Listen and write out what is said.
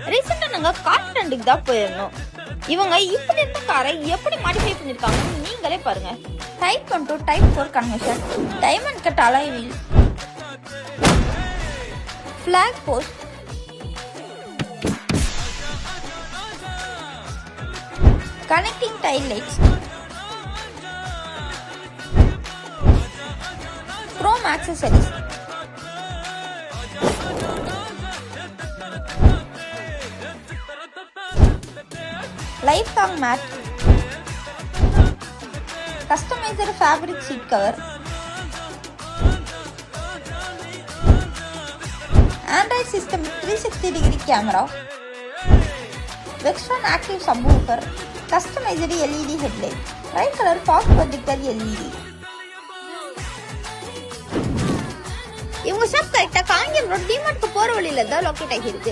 ரீசெண்டா நாங்க கார் ஸ்டாண்டுக்கு தான் போயிருந்தோம். இவங்க இப்படி இருந்த காரை எப்படி மாடிஃபை பண்ணிருக்காங்கன்னு நீங்களே பாருங்க. Type 1 to type 4 conversion, diamond cut alloy wheel, flag post, connecting tail lights, chrome accessories, lifelong mat, customized fabric seat cover, Android system 360-degree camera, Vextron active subwoofer, customized LED headlight, tri-color fog projector LED. இவங்க shop கரெக்டா Kangeyam road டிமார்ட்க்கு போற வழியில தான் locate ஆகிருக்கு.